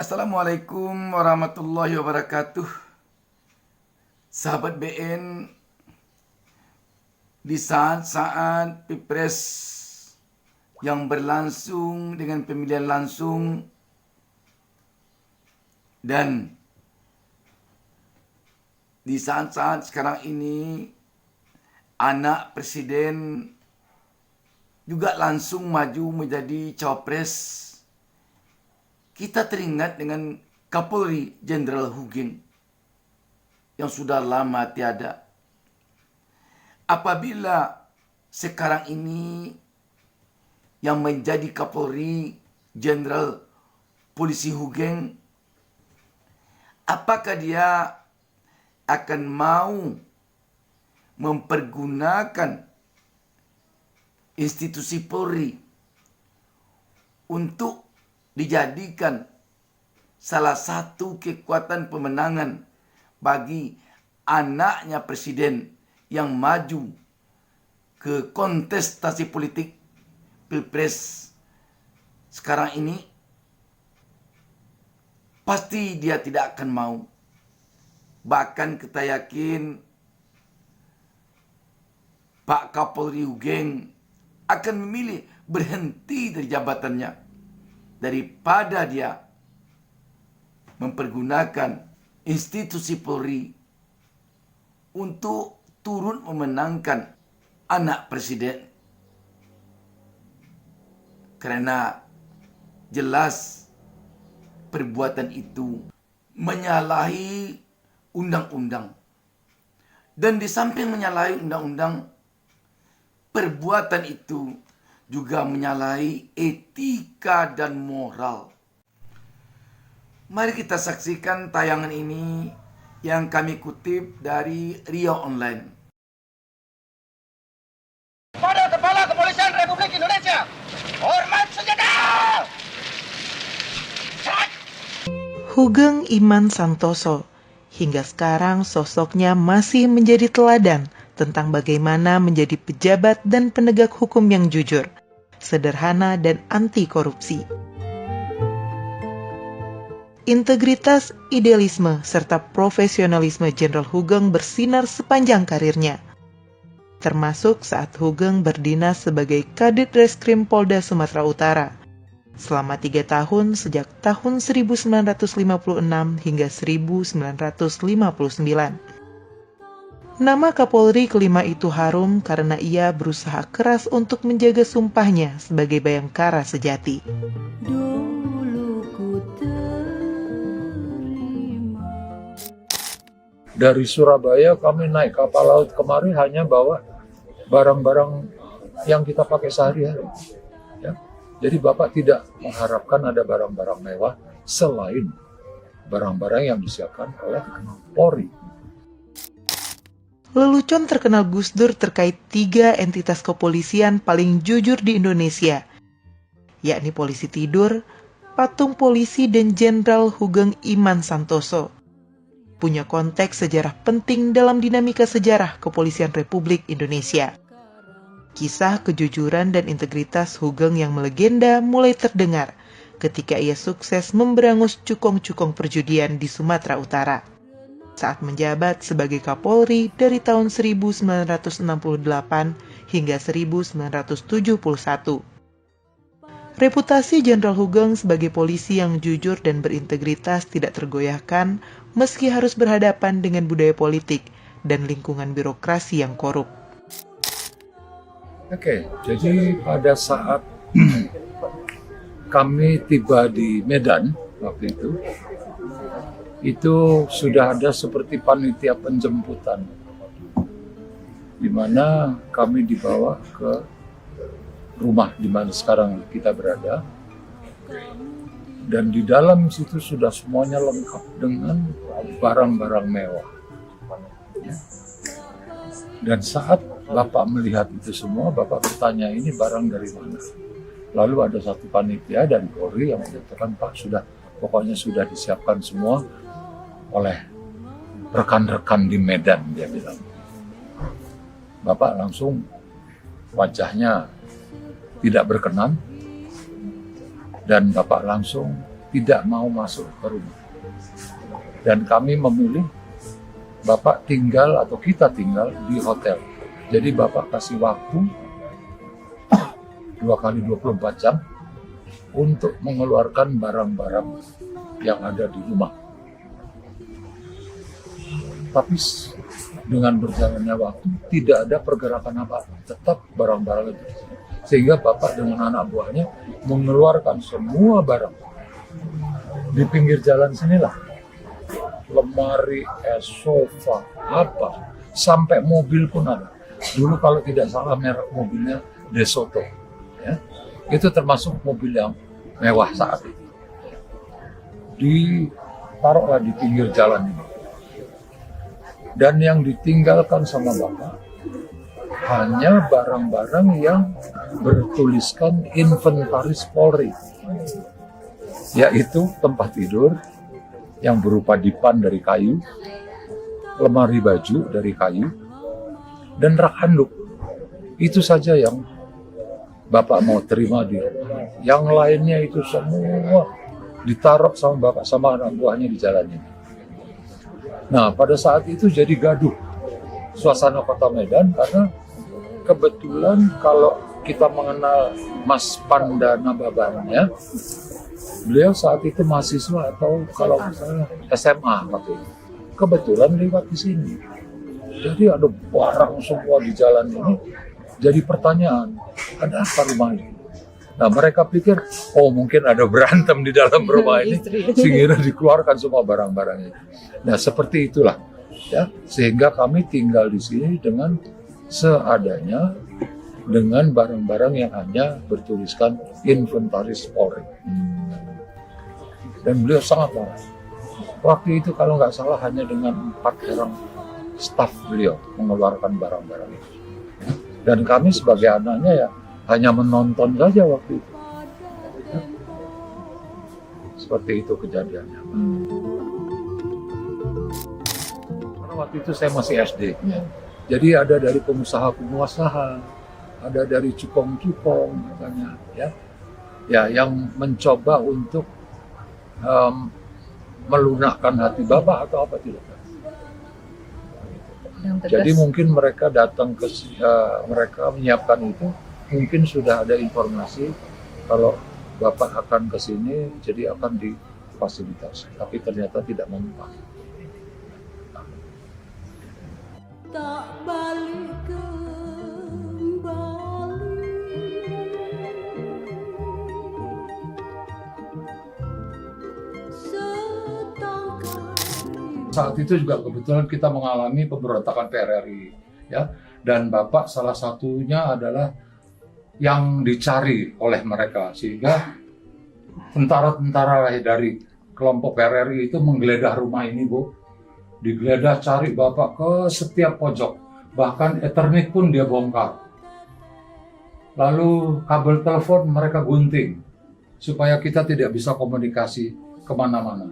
Assalamualaikum warahmatullahi wabarakatuh. Sahabat BN, di saat-saat Pilpres yang berlangsung dengan pemilihan langsung dan di saat-saat sekarang ini anak presiden juga langsung maju menjadi cawapres, kita teringat dengan Kapolri Jenderal Hugeng yang sudah lama tiada. Apabila sekarang ini yang menjadi Kapolri Jenderal Polisi Hugeng, apakah dia akan mau mempergunakan institusi Polri untuk dijadikan salah satu kekuatan pemenangan bagi anaknya presiden yang maju ke kontestasi politik Pilpres sekarang ini? Pasti dia tidak akan mau. Bahkan kita yakin Pak Kapolri Hugeng akan memilih berhenti dari jabatannya daripada dia mempergunakan institusi Polri untuk turun memenangkan anak presiden. Karena jelas perbuatan itu menyalahi undang-undang. Dan di samping menyalahi undang-undang, perbuatan itu juga menyalahi etika dan moral. Mari kita saksikan tayangan ini yang kami kutip dari Rio Online. Pada Kepala Kepolisian Republik Indonesia, hormat senjata! Hugeng Iman Santoso, hingga sekarang sosoknya masih menjadi teladan tentang bagaimana menjadi pejabat dan penegak hukum yang jujur, sederhana dan anti korupsi. Integritas, idealisme, serta profesionalisme Jenderal Hugeng bersinar sepanjang karirnya, termasuk saat Hugeng berdinas sebagai Kadit Reskrim Polda Sumatera Utara selama 3 tahun sejak tahun 1956 hingga 1959. Nama Kapolri kelima itu harum karena ia berusaha keras untuk menjaga sumpahnya sebagai Bayangkara sejati. Dari Surabaya kami naik kapal laut kemarin hanya bawa barang-barang yang kita pakai sehari-hari. Ya. Jadi Bapak tidak mengharapkan ada barang-barang mewah selain barang-barang yang disiapkan oleh Polri. Lelucon terkenal Gus Dur terkait 3 entitas kepolisian paling jujur di Indonesia, yakni polisi tidur, patung polisi, dan Jenderal Hugeng Iman Santoso, punya konteks sejarah penting dalam dinamika sejarah kepolisian Republik Indonesia. Kisah kejujuran dan integritas Hugeng yang melegenda mulai terdengar ketika ia sukses memberangus cukong-cukong perjudian di Sumatera Utara saat menjabat sebagai Kapolri dari tahun 1968 hingga 1971. Reputasi Jenderal Hugeng sebagai polisi yang jujur dan berintegritas tidak tergoyahkan meski harus berhadapan dengan budaya politik dan lingkungan birokrasi yang korup. Oke, jadi pada saat kami tiba di Medan waktu itu sudah ada seperti panitia penjemputan, di mana kami dibawa ke rumah di mana sekarang kita berada, dan di dalam situ sudah semuanya lengkap dengan barang-barang mewah. Dan saat Bapak melihat itu semua, Bapak bertanya, ini barang dari mana? Lalu ada satu panitia dari Polri yang menyatakan, Pak, pokoknya sudah disiapkan semua oleh rekan-rekan di Medan, dia bilang. Bapak langsung wajahnya tidak berkenan, dan Bapak langsung tidak mau masuk ke rumah. Dan kami memilih Bapak tinggal atau kita tinggal di hotel. Jadi Bapak kasih waktu 2 kali 24 jam untuk mengeluarkan barang-barang yang ada di rumah. Tapi dengan berjalannya waktu tidak ada pergerakan apa-apa, tetap barang-barang itu. Sehingga Bapak dengan anak buahnya mengeluarkan semua barang di pinggir jalan sinilah. Lemari, sofa, apa, sampai mobil pun ada. Dulu kalau tidak salah merek mobilnya DeSoto, ya. Itu termasuk mobil yang mewah saat itu. Ditaruhlah di pinggir jalan ini. Dan yang ditinggalkan sama Bapak hanya barang-barang yang bertuliskan inventaris Polri, yaitu tempat tidur yang berupa dipan dari kayu, lemari baju dari kayu, dan rak handuk. Itu saja yang Bapak mau terima di rumah. Yang lainnya itu semua ditaruh sama Bapak sama anak buahnya di jalan ini. Nah, pada saat itu jadi gaduh suasana Kota Medan karena kebetulan kalau kita mengenal Mas Pandana Babannya, beliau saat itu mahasiswa atau kalau misalnya SMA waktu itu. Kebetulan lewat di sini. Jadi ada barang semua di jalan ini. Jadi pertanyaan, ada apa rumah ini? Nah, mereka pikir, oh mungkin ada berantem di dalam rumah ini, sehingga dikeluarkan semua barang-barangnya. Nah, seperti itulah, ya, sehingga kami tinggal di sini dengan seadanya, dengan barang-barang yang hanya bertuliskan inventaris Polri. Dan beliau sangat marah. Waktu itu kalau nggak salah hanya dengan 4 orang staf beliau mengeluarkan barang-barang itu. Dan kami sebagai anaknya ya hanya menonton saja waktu itu. Ya. Seperti itu kejadiannya. Karena waktu itu saya masih SD. Jadi ada dari pengusaha-pengusaha, ada dari cupong-cupong katanya, ya. Ya, yang mencoba untuk melunakkan hati Bapak atau apa tidak. Jadi mungkin mereka datang ke mereka menyiapkan itu, mungkin sudah ada informasi kalau Bapak akan ke sini, jadi akan difasilitasi. Tapi ternyata tidak mempan. Tak balik kembali. Saat itu juga kebetulan kita mengalami pemberontakan PRRI, ya, dan Bapak salah satunya adalah yang dicari oleh mereka, sehingga tentara-tentara dari kelompok PRRI itu menggeledah rumah ini, Bu. Digeledah, cari Bapak ke setiap pojok, bahkan Ethernet pun dia bongkar. Lalu kabel telepon mereka gunting supaya kita tidak bisa komunikasi kemana-mana.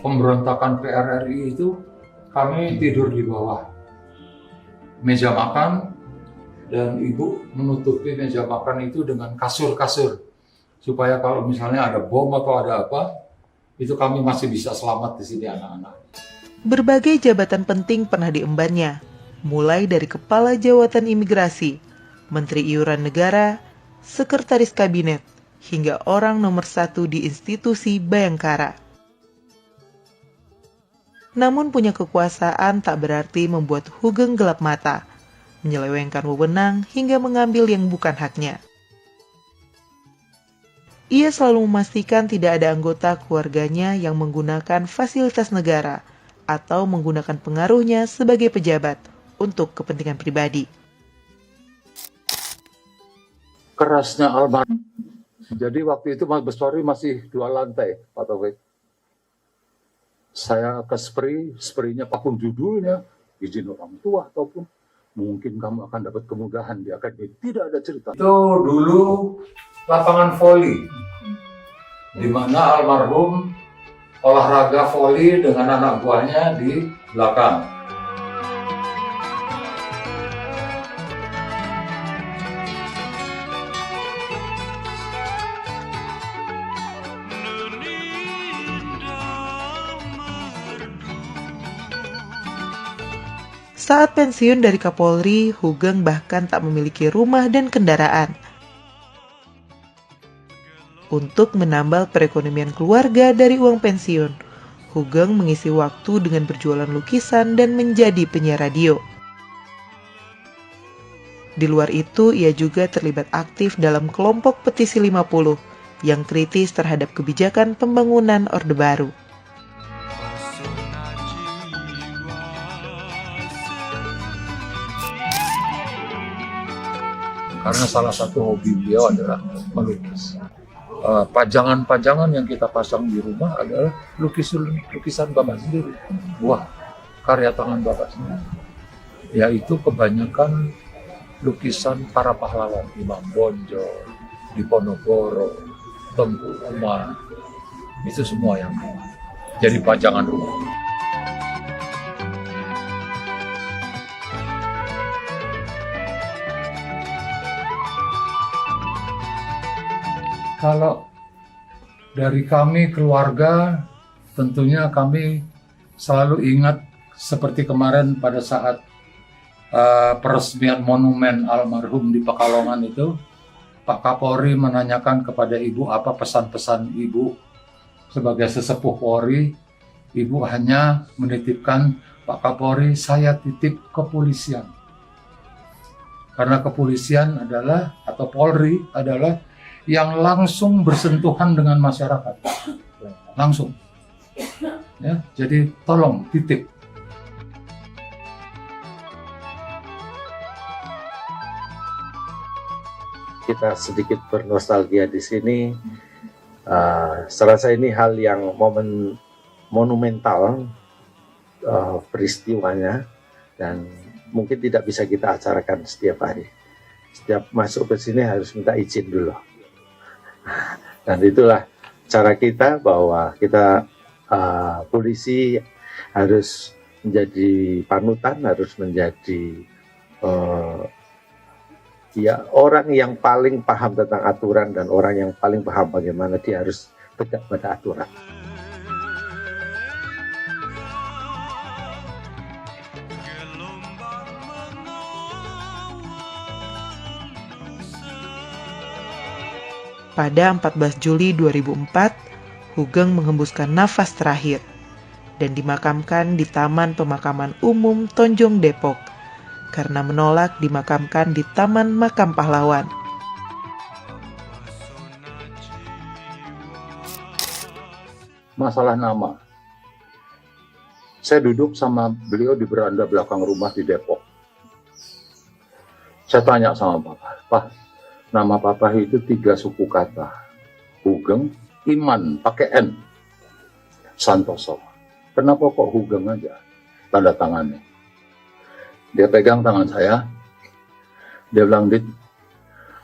Pemberontakan PRRI itu kami tidur di bawah meja makan dan ibu menutupi meja makan itu dengan kasur-kasur supaya kalau misalnya ada bom atau ada apa itu kami masih bisa selamat di sini anak-anak. Berbagai jabatan penting pernah diembannya, mulai dari Kepala Jawatan Imigrasi, Menteri Iuran Negara, Sekretaris Kabinet, hingga orang nomor 1 di institusi Bayangkara. Namun punya kekuasaan tak berarti membuat Hugeng gelap mata, menyelewengkan wewenang hingga mengambil yang bukan haknya. Ia selalu memastikan tidak ada anggota keluarganya yang menggunakan fasilitas negara atau menggunakan pengaruhnya sebagai pejabat untuk kepentingan pribadi. Kerasnya almarhum. Jadi waktu itu Mas Bestari masih 2 lantai, Pak Taufik. Saya ke Spri-nya apapun judulnya, izin orang tua ataupun mungkin kamu akan dapat kemudahan di akademi. Tidak ada cerita. Itu dulu lapangan voli, di mana almarhum olahraga voli dengan anak buahnya di belakang. Saat pensiun dari Kapolri, Hugeng bahkan tak memiliki rumah dan kendaraan. Untuk menambal perekonomian keluarga dari uang pensiun, Hugeng mengisi waktu dengan berjualan lukisan dan menjadi penyiar radio. Di luar itu, ia juga terlibat aktif dalam kelompok Petisi 50 yang kritis terhadap kebijakan pembangunan Orde Baru. Karena salah satu hobi beliau adalah melukis. Pajangan-pajangan yang kita pasang di rumah adalah lukisan Bapak sendiri, buah karya tangan Bapak sendiri. Yaitu kebanyakan lukisan para pahlawan, Imam Bonjol, Diponegoro, Tengku Umar, itu semua yang jadi pajangan rumah. Kalau dari kami keluarga, tentunya kami selalu ingat seperti kemarin pada saat peresmian monumen almarhum di Pekalongan itu, Pak Kapolri menanyakan kepada Ibu apa pesan-pesan Ibu sebagai sesepuh Polri. Ibu hanya menitipkan, Pak Kapolri, saya titip kepolisian. Karena kepolisian adalah, atau Polri adalah yang langsung bersentuhan dengan masyarakat, langsung. Ya, jadi tolong titip. Kita sedikit bernostalgia di sini. Serasa ini hal yang monumental peristiwanya, dan mungkin tidak bisa kita acarakan setiap hari. Setiap masuk ke sini harus minta izin dulu. Dan itulah cara kita, bahwa kita polisi harus menjadi panutan, harus menjadi ya orang yang paling paham tentang aturan dan orang yang paling paham bagaimana dia harus tegak pada aturan. Pada 14 Juli 2004, Hugeng menghembuskan nafas terakhir dan dimakamkan di Taman Pemakaman Umum Tonjong Depok karena menolak dimakamkan di Taman Makam Pahlawan. Masalah nama. Saya duduk sama beliau di beranda belakang rumah di Depok. Saya tanya sama Papa, Pak, nama Papa itu 3 suku kata. Hugeng, Iman, pakai N. Santoso. Kenapa kok Hugeng aja? Tanda tangannya. Dia pegang tangan saya. Dia bilang, Dit,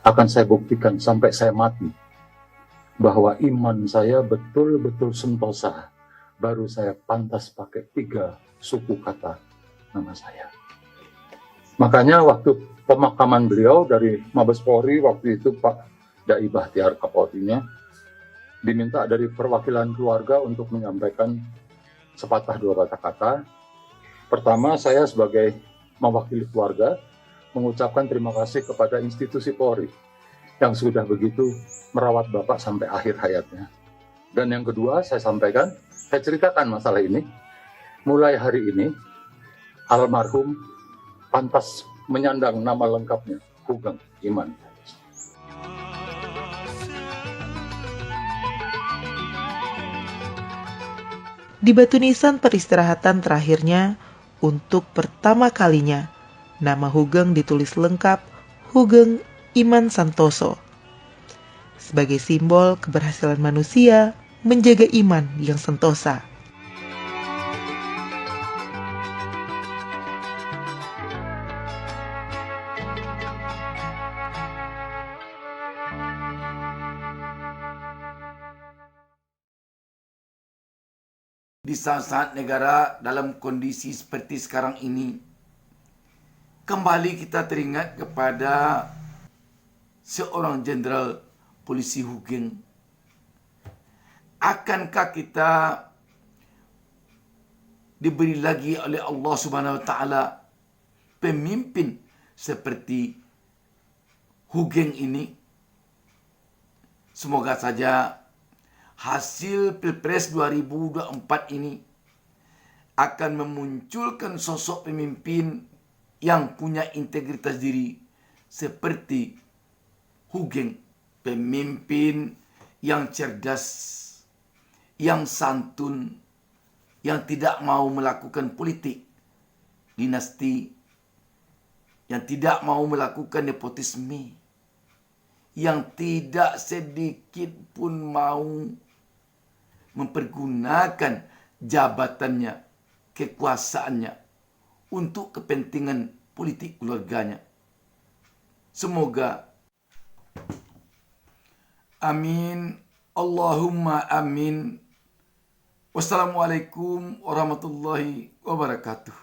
akan saya buktikan sampai saya mati bahwa iman saya betul-betul sentosa. Baru saya pantas pakai 3 suku kata nama saya. Makanya waktu pemakaman beliau dari Mabes Polri, waktu itu Pak Dai Bahtiar Kapolrinya diminta dari perwakilan keluarga untuk menyampaikan sepatah 2 kata-kata. Pertama, saya sebagai mewakili keluarga mengucapkan terima kasih kepada institusi Polri yang sudah begitu merawat Bapak sampai akhir hayatnya. Dan yang kedua, saya sampaikan, saya ceritakan masalah ini. Mulai hari ini, almarhum pantas menyandang nama lengkapnya, Hugeng Iman. Di batu nisan peristirahatan terakhirnya, untuk pertama kalinya, nama Hugeng ditulis lengkap Hugeng Iman Santoso. Sebagai simbol keberhasilan manusia menjaga iman yang sentosa. Di saat-saat negara dalam kondisi seperti sekarang ini, kembali kita teringat kepada seorang jenderal polisi Hugeng. Akankah kita diberi lagi oleh Allah Subhanahu wa taala pemimpin seperti Hu Geng ini. Semoga saja hasil Pilpres 2024 ini akan memunculkan sosok pemimpin yang punya integritas diri seperti Hu Geng, pemimpin yang cerdas, yang santun, yang tidak mau melakukan politik dinasti, yang tidak mau melakukan nepotisme, yang tidak sedikit pun mau mempergunakan jabatannya, kekuasaannya untuk kepentingan politik keluarganya. Semoga, amin, Allahumma amin. Wassalamualaikum warahmatullahi wabarakatuh.